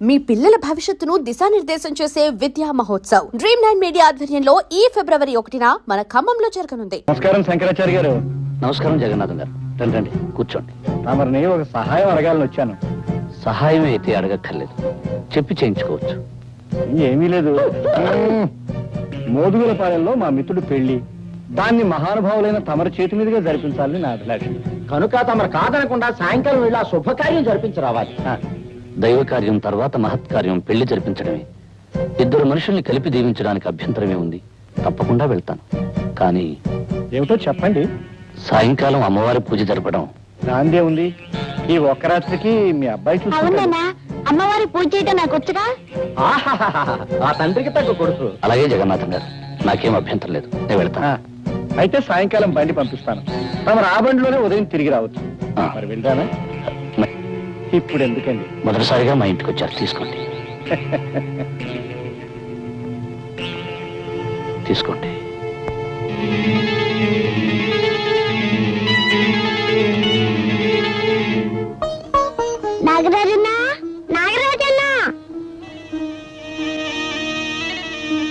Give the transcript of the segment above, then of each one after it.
మీ పిల్లల భవిష్యత్తును దిశానిర్దేశం చేసే విద్యా మహోత్సవ్ Dream9 మీడియా ఆధ్వర్యంలో ఈ ఫిబ్రవరి 1న మన ఖమ్మంలో జరగనుంది. నమస్కారం శంకరాచార్య గారు. నమస్కారం జగన్నాథం గారు. రండి కూర్చోండి. తమరిని ఒక సహాయం అడగాలని వచ్చాను. సహాయం అయితే అడగక్కర్లేదు, చెప్పి చేయించుకోవచ్చు. ఏమీ లేదు, మోదుగులపాలెంలో మా మిత్రుడు పెళ్లి, దాన్ని మహానుభావులైన తమరి చేతి మీదుగా జరిపించాలని నా అభిలాష. కనుక తమరు కాదనకుండా సాయంకాలం వెళ్ళి ఆ శుభకార్యం జరిపించి రావాలి. దైవ కార్యం తర్వాత మహత్కార్యం పెళ్లి జరిపించడమే. ఇద్దరు మనుషుల్ని కలిపి దీవించడానికి అభ్యంతరమే ఉంది. తప్పకుండా వెళ్తాను. కానీ ఏమిటో చెప్పండి. సాయంకాలం అమ్మవారి పూజ జరపడం. దాందే ఉంది, ఈ ఒక్క రాత్రికి మీ అబ్బాయి చూసుకుంటాడు. అమ్మవారి పూజ చేయడం నాకు వచ్చుగా. ఆ తండ్రికి తగ్గ కొడుకు. అలాగే జగన్నాథం గారు, నాకేం అభ్యంతరం లేదు, నేను వెళ్తాను. అయితే సాయంకాలం బండి పంపిస్తాను. తమరు ఆ బండిలోనే ఉదయం తిరిగి రావచ్చు. మరి వెళ్తానా? ఇప్పుడు ఎందుకండి, మొదటిసారిగా మా ఇంటికి వచ్చారు, తీసుకోండి. తీసుకోండి.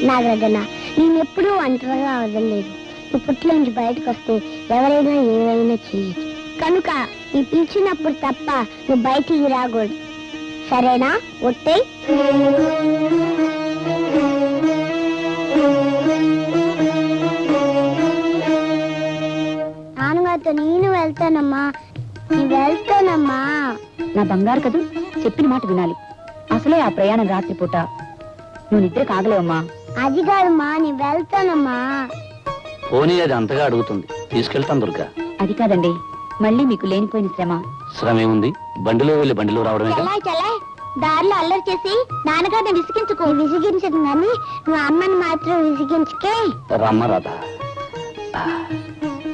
నాగరాజన్నా, నేను ఎప్పుడూ ఒంటరిగా వదలలేదు. ఇప్పట్లోంచి బయటకు వస్తే ఎవరైనా ఏమైనా చేయొచ్చు. కనుక నీ పిలిచినప్పుడు తప్ప నువ్వు బయటికి రాకూడదు, సరేనా? ఒట్టే. నాన్నగారితో నేను వెళ్తానమ్మా. నా బంగారు కదూ, చెప్పిన మాట వినాలి. అసలే ఆ ప్రయాణం రాత్రిపూట, నువ్వు నిద్ర కాగలేవమ్మా. అది కాదమ్మా, నేను వెళ్తానమ్మా. పోనీ అది అంతగా అడుగుతుంది, తీసుకెళ్తాను దుర్గా. అది కాదండి, మళ్ళీ మీకు లేనిపోయిన శ్రమ. శ్రమ ఏముంది, బండిలో వెళ్ళి బండిలో రావడమే. దారిలో అల్లరి చేసి నాన్నగారిని విసిగించుకో. విసిగించదు కానీ నువ్వు అమ్మని మాత్రం విసిగించుకే. రామ్మ రాధా.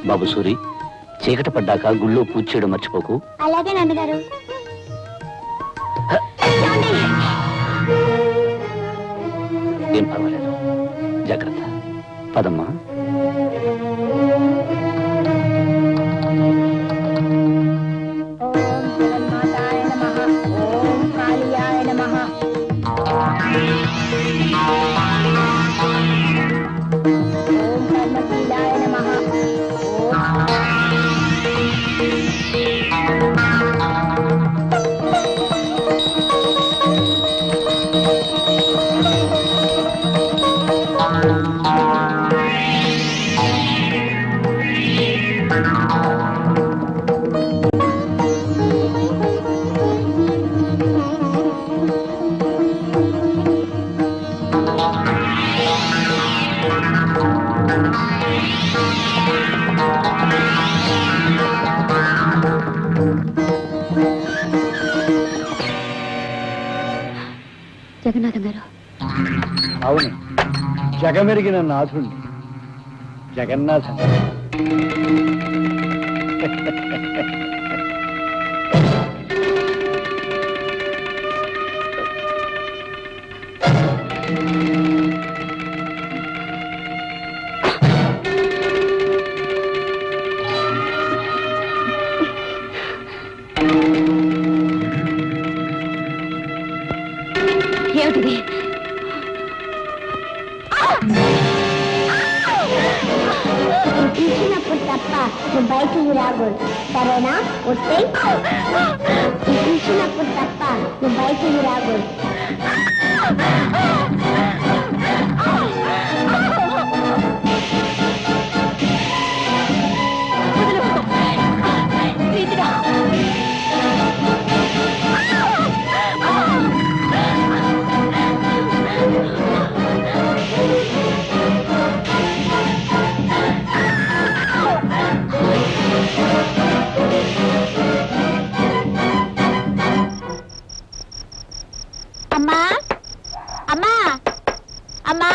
బాబు సూరి, చీకటి పడ్డాక గుళ్ళో పూజ చేయడం మర్చిపోకు. అలాగే నాన్నగారు. ఏం పర్వాలేదు, జాగ్రత్త. పదమ్మా. జగన్నాథం గారు. అవును, జగమెరిగిన నాథుణ్ణి, జగన్నాథం. ఏమిటిది? పిలిచినప్పుడు తప్ప నువ్వు బయటికి రాకూడదు, సరేనా? ఒట్టే. పిలిచినప్పుడు తప్ప నువ్వు బయటికి రాకూడదు. అమ్మా, అమ్మా, అమ్మా.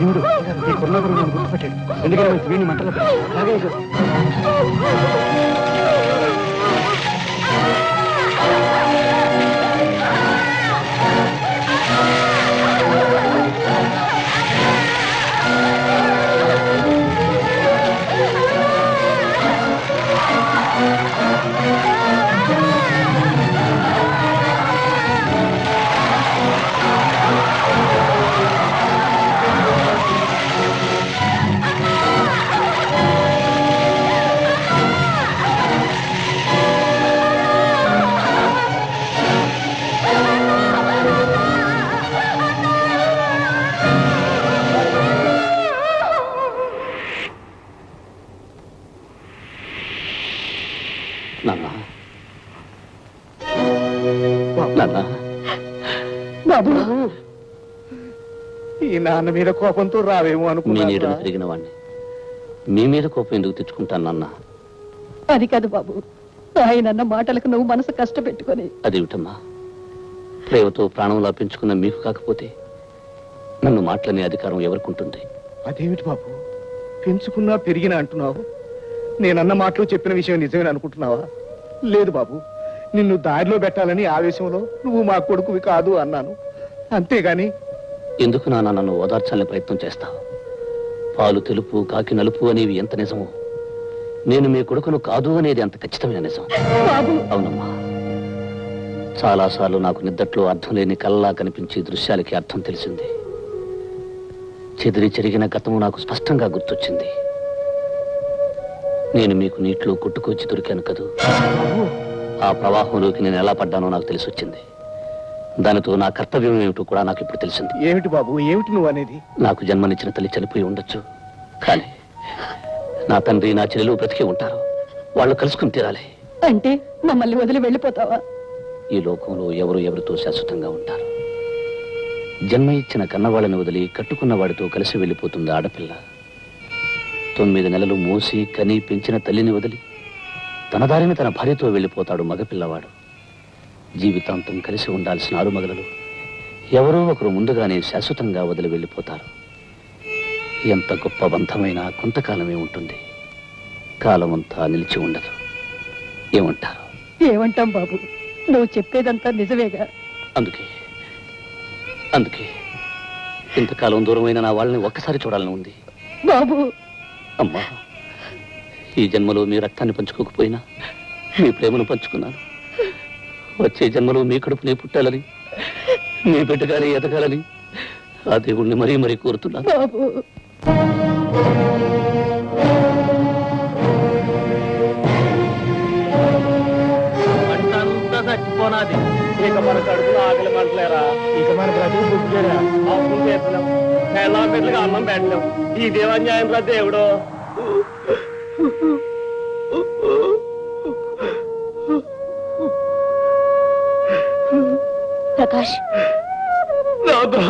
దేవుడు, ఈ కుర్రగురు నన్ను గుర్తుపట్టాడు. ఎందుకంటే మంచి వీడిని మంటలో పెట్టు. నాన్న నాన్న బాబు ఈ నాన్న మీద కోపంతో రావేమో మీ అనుకున్నా నీడను పెరిగిన వాడిని మీ మీద కోపం ఎందుకు తెచ్చుకుంటాను నాన్న? అది కాదు బాబు, ఆయనన్న మాటలకు నువ్వు మనసు కష్టపెట్టుకొని. అదేమిటమ్మా, ప్రేమతో ప్రాణంలా పెంచుకున్న మీకు కాకపోతే నన్ను మాటలనే అధికారం ఎవరికుంటుంది? అదేమిటి బాబు, పెంచుకున్నా పెరిగినా అంటున్నావు? నేనన్న మాటలో చెప్పిన విషయం నిజమేనా అనుకుంటున్నావా? లేదు బాబు, నిన్ను దారిలో పెట్టాలని ఆవేశంలో నువ్వు మా కొడుకువి కాదు అన్నాను, అంతేగాని. ఎందుకు నాన్న నన్ను ఓదార్చాలని ప్రయత్నం చేస్తావు? పాలు తెలుపు కాకి నలుపు అనేవి ఎంత నిజమో, నేను మీ కొడుకును కాదు అనేది అంత ఖచ్చితమైన నిజం. అవునమ్మా, చాలాసార్లు నాకు నిద్దట్లో అర్థం లేని కళ్ళలా కనిపించే దృశ్యాలకి అర్థం తెలిసింది. చెదిరి చెరిగిన గతము నాకు స్పష్టంగా గుర్తొచ్చింది. నేను మీకు నీటిలో కొట్టుకొచ్చి దొరికాను కదూ, ఆ ప్రవాహంలోకి నేను ఎలా పడ్డానో నాకు తెలిసి వచ్చింది. దానితో నా కర్తవ్యం ఏమిటో కూడా నాకు ఇప్పుడు తెలిసింది. ఏమిటి బాబు, ఏమిటి నువ్వు అనేది? నాకు జన్మనిచ్చిన తల్లి చనిపోయి ఉండొచ్చు, కానీ నా తండ్రి నా చెల్లెలు బ్రతికి ఉంటారు. వాళ్ళు కలుసుకుని తీరాలి. అంటే మమ్మల్ని వదిలి వెళ్ళిపోతావా? ఈ లోకంలో ఎవరు ఎవరితో శాశ్వతంగా ఉంటారు. జన్మ ఇచ్చిన కన్నవాళ్ళని వదిలి కట్టుకున్న వాడితో కలిసి వెళ్ళిపోతుంది ఆడపిల్ల. 9 నెలలు మోసి కని పెంచిన తల్లిని వదిలి తన దారిని తన భార్యతో వెళ్ళిపోతాడు మగపిల్లవాడు. జీవితాంతం కలిసి ఉండాల్సిన ఆరుమగలలు ఎవరో ఒకరు ముందుగానే శాశ్వతంగా వదిలి వెళ్ళిపోతారు. ఎంత గొప్ప బంధమైనా కొంతకాలమే ఉంటుంది, కాలమంతా నిలిచి ఉండదు. ఏమంటారు? ఏమంటాం బాబు, నువ్వు చెప్పేదంతా నిజమేగా. అందుకే ఇంతకాలం దూరమైన నా వాళ్ళని ఒక్కసారి చూడాలని ఉంది. బాబు, అమ్మా, ఈ జన్మలో మీ రక్తాన్ని పంచుకోకపోయినా మీ ప్రేమను పంచుకున్నాను. వచ్చే జన్మలో మీ కడుపునే పుట్టాలని, మీ బిడ్డగానే ఎదగాలని ఆ దేవుణ్ణి మరీ మరీ కోరుతున్నాను. బాబు, చచ్చిపోనాది. ఇక మన కడుపులో ఆకలి మంటలేరా, ఇక మన బ్రతుకు బుద్ధిరా. అప్పులు చేస్తున్నాం, ఎలా బిడ్డలుగా అన్నం పెట్టలేం. ఈ దేవాన్యాయం రా దేవుడు. ప్రకాష్, రాధా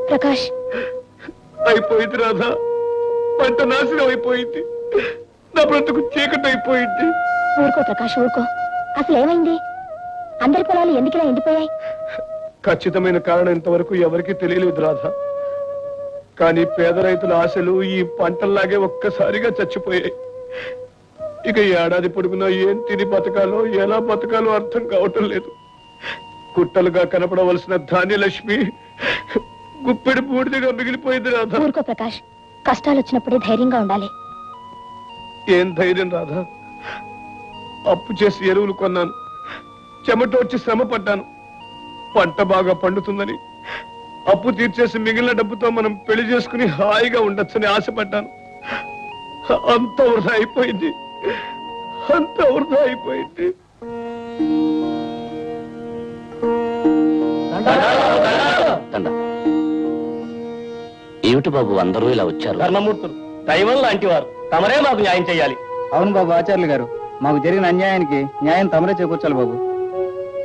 ప్రకాష్, అయిపోయింది రాధా, పంట నాశనం అయిపోయింది, నా బ్రతుకు చీకటి అయిపోయింది. ఊరుకో ప్రకాష్, ఊరుకో. అసలు ఏమైంది? అందరి పొలాలు ఎందుకులా ఎండిపోయాయి? ఖచ్చితమైన కారణం ఇంతవరకు ఎవరికి తెలియలేదు రాధా. కానీ పేద రైతుల ఆశలు ఈ పంటల్లాగే ఒక్కసారిగా చచ్చిపోయాయి. ఇక ఈ ఏడాది పొడుగునా ఏం తిని బతకాలో ఎలా బతకాలో అర్థం కావటం లేదు. కుట్టలుగా కనపడవలసిన ధాన్యలక్ష్మి గుప్పెడి బూడిదగా మిగిలిపోయింది రాధా. ఊరుకో ప్రకాష్, కష్టాలు వచ్చినప్పుడే ధైర్యంగా ఉండాలి. ఏం ధైర్యం రాధా, అప్పు చేసి ఎరువులు కొన్నాను, చెమటోడ్చి శ్రమ పడ్డాను. పంట బాగా పండుతుందని అప్పు తీర్చేసి మిగిలిన డబ్బుతో మనం పెళ్లి చేసుకుని హాయిగా ఉండొచ్చని ఆశపడ్డాను. అంత వృధా అయిపోయింది, అంత వృధా అయిపోయింది. దండ. ఏమిటి బాబు అందరూ ఇలా వచ్చారు? ధర్మమూర్తులు, దైవం లాంటి వారు, తమరే మాకు న్యాయం చేయాలి. అవును బాబు, ఆచార్యులు గారు, మాకు జరిగిన అన్యాయానికి న్యాయం తమరే చేకూర్చాలి బాబు.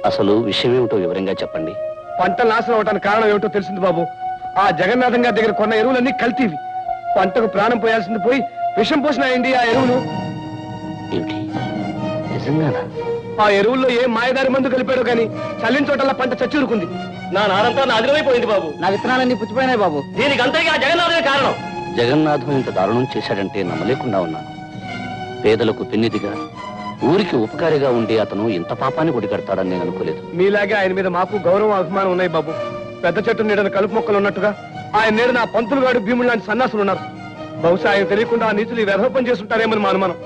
అసలు విషయం ఏమిటో వివరంగా చెప్పండి. పంట నాశనం అవటానికి కారణం ఏమిటో తెలిసింది బాబు. ఆ జగన్నాథం గారి దగ్గర కొన్న ఎరువులన్నీ కల్తీవి. పంటకు ప్రాణం పోయాల్సింది పోయి విషం పోసినాయండి ఆ ఎరువులు. ఏమిటి, నిజంగానా? ఆ ఎరువుల్లో ఏ మాయదారి మందు కలిపాడో కానీ చల్లిన చోటల్లా పంట చచ్చూరుకుంది. నా నారంతా నాదిరమైపోయింది బాబు. నా విత్తనాలన్నీ పుచ్చిపోయినాయి బాబు. దీనికి అంతగా జగన్నాథమే కారణం. జగన్నాథం ఇంత దారుణం చేశాడంటే నమ్మలేకుండా ఉన్నాను. పేదలకు పెన్నిదిగా, ఊరికి ఉపకారిగా ఉండే అతను ఇంత పాపాన్ని ఒడిగడతాడని నేను అనుకోలేదు. మీలాగే ఆయన మీద మాకు గౌరవం అభిమానం ఉన్నాయి బాబు. పెద్ద చెట్టు నీడన కలుపు మొక్కలు ఉన్నట్టుగా ఆయన నేడు నా పంతులు గాడు భీముడు లాంటి సన్నాసులు ఉన్నారు. బహుశా ఆయన తెలియకుండా ఆ నీతులు వ్యధోపం చేస్తుంటారేమని మా అనుమానం.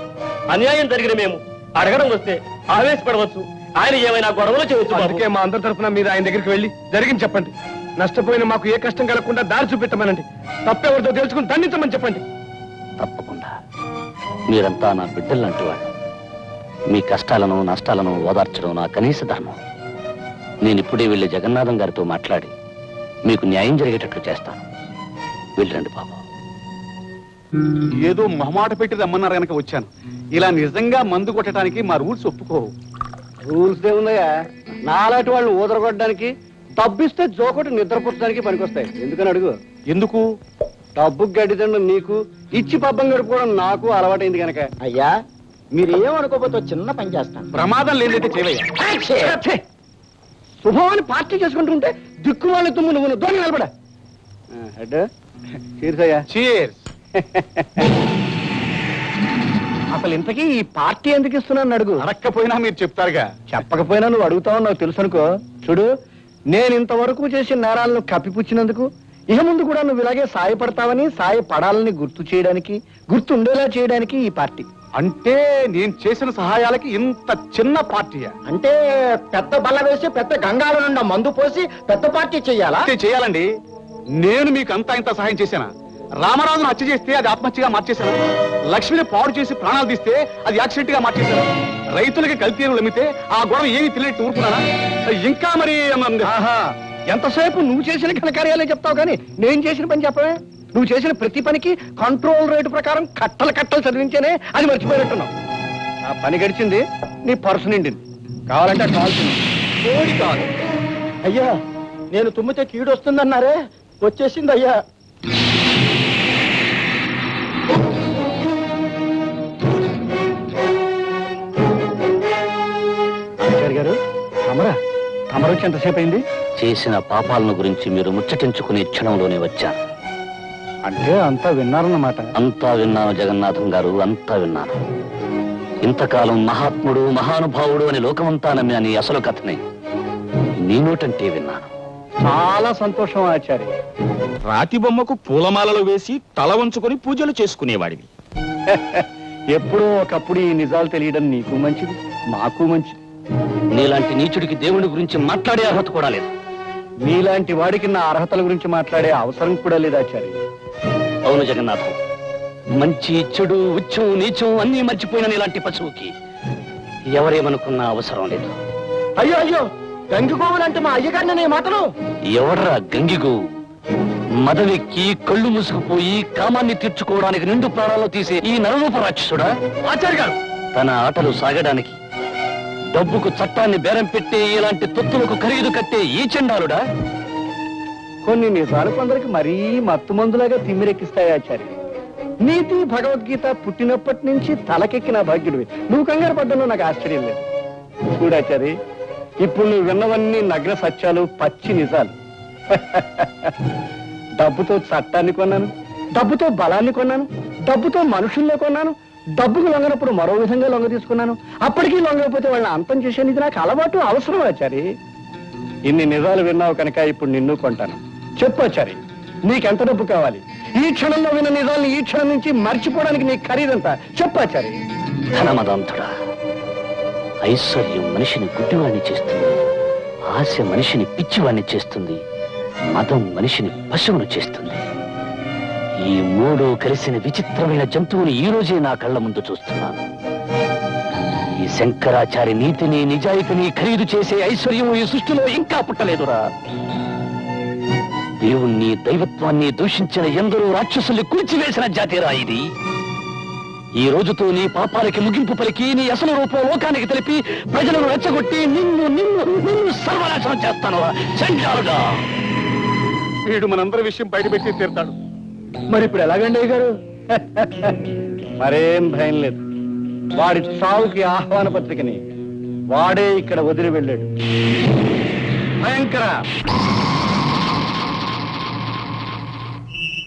అన్యాయం జరిగిన మేము అడగడం వస్తే ఆవేశపడవచ్చు, ఆయన ఏమైనా గొడవలు చేయొచ్చు. అందుకే మా అందరి తరఫున మీరు ఆయన దగ్గరికి వెళ్ళి జరిగింది చెప్పండి. నష్టపోయిన మాకు ఏ కష్టం కలగకుండా దారి చూపెట్టమనండి. తప్పెవరితో తెలుసుకుని దండించమని చెప్పండి. తప్పకుండా. మీరంతా నా బిడ్డలంటూ వాళ్ళు. మీ కష్టాలను నష్టాలను ఓదార్చడం నా కనీస ధర్మం. నేను ఇప్పుడే వెళ్ళి జగన్నాథం గారితో మాట్లాడి మీకు న్యాయం జరిగేటట్లు చేస్తాను. వెళ్ళండి బాబు. ఏదో మొహమాట పెట్టి రమ్మన్నారు కనుక వచ్చాను. ఇలా నిజంగా మందు కొట్టడానికి మా రూల్స్ ఒప్పుకోవు. రూల్స్ ఏముందయ్యా? నాలాంటి వాళ్ళు ఊదరగొట్టడానికి, డబ్బిస్తే జోకొట్టి నిద్రపుచ్చడానికి పనికొస్తాయి. ఎందుకని అడుగు. ఎందుకు? డబ్బు గడ్డి తినడం నీకు, ఇచ్చి పబ్బం గడుపుకోవడం నాకు అలవాటైంది కనుక. అయ్యా మీరు ఏమనుకోకపోతే చిన్న పని చేస్తాను. ప్రమాదం లేదైతే చేయవయ్యా. శుభమని పార్టీ చేసుకుంటుంటే దిక్కు వాళ్ళ తుమ్ము నువ్వు దొంగ నిలబడ. చీర్సయ్యా. చీర్స్. అసలు ఇంతకీ ఈ పార్టీ ఎందుకు ఇస్తున్నాను అడుగు. అడక్కపోయినా మీరు చెప్తారుగా. చెప్పకపోయినా నువ్వు అడుగుతావు నాకు తెలుసు అనుకో. చూడు, నేను ఇంతవరకు చేసిన నేరాలను కప్పిపుచ్చినందుకు ఇక ముందు కూడా నువ్వు ఇలాగే సాయపడతావని, సాయపడాలని గుర్తు చేయడానికి, గుర్తుండేలా చేయడానికి ఈ పార్టీ. అంటే నేను చేసిన సహాయాలకి ఇంత చిన్న పార్టీయా? అంటే పెద్ద బల్ల వేసి పెద్ద గంగాల నుండి మందు పోసి పెద్ద పార్టీ చెయ్యాలా? చేయాలండి. నేను మీకు అంతా ఇంత సహాయం చేశానా? రామరాజును హత్య చేస్తే అది ఆత్మహత్యగా మార్చేశాను. లక్ష్మిని పాడు చేసి ప్రాణాలు తీస్తే అది యాక్సిడెంట్ గా మార్చేశాను. రైతులకి కల్తీలు అమ్మితే ఆ గొడవ ఏమీ తెలియట్టు ఊరుకున్నానా? ఇంకా మరి ఎంతసేపు నువ్వు చేసిన ఘనకార్యాలే చెప్తావు కానీ నేను చేసిన పని చెప్పవే. నువ్వు చేసిన ప్రతి పనికి కంట్రోల్ రేటు ప్రకారం కట్టలు కట్టలు చదివించేనే అది మర్చిపోయినట్టున్నావు. నా పని గడిచింది, నీ పర్సు నిండింది. కావాలంటే కావాల్సింది కోడి కావాలి. అయ్యా నేను తుమ్మితే కీడు వస్తుందన్నారే, వచ్చేసింది అయ్యా. గారు అమరా, తమరొచ్చి ఎంతసేపు అయింది? చేసిన పాపాలను గురించి మీరు ముచ్చటించుకునే క్షణంలోనే వచ్చాను. అంటే అంతా విన్నారన్నమాట. అంతా విన్నాను జగన్నాథం గారు, అంతా విన్నాను. ఇంతకాలం మహాత్ముడు మహానుభావుడు అని లోకమంతా నమ్మిన నీ అసలు కథనే నీ నోటంటే విన్నాను. చాలా సంతోషం ఆచార్య. రాతి బొమ్మకు పూలమాలలు వేసి తల వంచుకొని పూజలు చేసుకునేవాడివి. ఎప్పుడో ఒకప్పుడు ఈ నిజాలు తెలియడం నీకు మంచిది, మాకు మంచిది. నీలాంటి నీచుడికి దేవుడి గురించి మాట్లాడే అర్హత కూడా లేదు. నీలాంటి వాడికి నా అర్హతల గురించి మాట్లాడే అవసరం కూడా లేదు ఆచార్య. అవును జగన్నాథం, మంచి చెడు ఉచ్చం నీచం అన్నీ మర్చిపోయిన నీలాంటి పశువుకి ఎవరేమనుకున్నా అవసరం లేదు. అయ్యో అయ్యో, గంగిగోవులంటే మా అయ్యగారిని మాటలు. ఎవడ్రా గంగిగో? మదవెక్కి కళ్ళు మూసుకుపోయి కామాన్ని తీర్చుకోవడానికి నిండు ప్రాణాలు తీసే ఈ నరరూప రాక్షసుడా? ఆచార్య గారు, తన ఆటలు సాగడానికి డబ్బుకు చట్టాన్ని బేరం పెట్టే ఇలాంటి తొత్తులకు ఖరీదు కట్టే ఈ చండాలుడా? కొన్ని నిజాలు కొందరికి మరీ మత్తు మందులాగా తిమ్మిరెక్కిస్తాయి ఆచార్య. నీతి భగవద్గీత పుట్టినప్పటి నుంచి తలకెక్కిన భాగ్యుడివి. నువ్వు కంగారు పడ్డంలో నాకు ఆశ్చర్యం లేదు. చూడాచారి, ఇప్పుడు నువ్వు విన్నవన్నీ నగ్న సత్యాలు, పచ్చి నిజాలు. డబ్బుతో చట్టాన్ని కొన్నాను, డబ్బుతో బలాన్ని కొన్నాను, డబ్బుతో మనుషుల్ని కొన్నాను, డబ్బుకు లొంగనప్పుడు మరో విధంగా లొంగ తీసుకున్నాను. అప్పటికీ లొంగకపోతే వాళ్ళని అంతం చేసేది ఇది నాకు అలవాటు, అవసరం ఆచారి. ఇన్ని నిజాలు విన్నావు కనుక ఇప్పుడు నిన్ను కొంటాను. చెప్పు ఆచారి, నీకెంత డబ్బు కావాలి? ఈ క్షణంలో విన్న నిజాలను ఈ క్షణం నుంచి మర్చిపోవడానికి నీ ఖరీదంతా చెప్పు ఆచారి. ధనమదంతుడా, ఐశ్వర్యం మనిషిని గుడ్డివాణ్ణి చేస్తుంది, ఆశ మనిషిని పిచ్చివాణ్ణి చేస్తుంది, మదం మనిషిని పశువును చేస్తుంది. ఈ మూడు కలిసిన విచిత్రమైన జంతువుని ఈ రోజే నా కళ్ళ ముందు చూస్తున్నాను. ఈ శంకరాచారి నీతిని నిజాయితీని ఖరీదు చేసే ఐశ్వర్యం ఈ సృష్టిలో ఇంకా పుట్టలేదురా. దేవుణ్ణి దైవత్వాన్ని దూషించిన ఎందరో రాక్షసుల్ని కూల్చివేసిన జాతిరా ఇది. ఈ రోజుతో నీ పాపాలకి ముగింపు పలికి నీ అసలు రూపం లోకానికి తెలిపి ప్రజలను రెచ్చగొట్టి నిన్ను నిన్ను నిన్ను సర్వనాశనం చేస్తాను చండాలుగా. వీడు మనందరి విషయం బయటపెట్టి తీరుతాడు. మరి ఇప్పుడు ఎలాగండి అయ్య గారు? మరేం భయం లేదు. వాడి చావుకి ఆహ్వాన పత్రికని వాడే ఇక్కడ వదిలి వెళ్ళాడు. భయంకర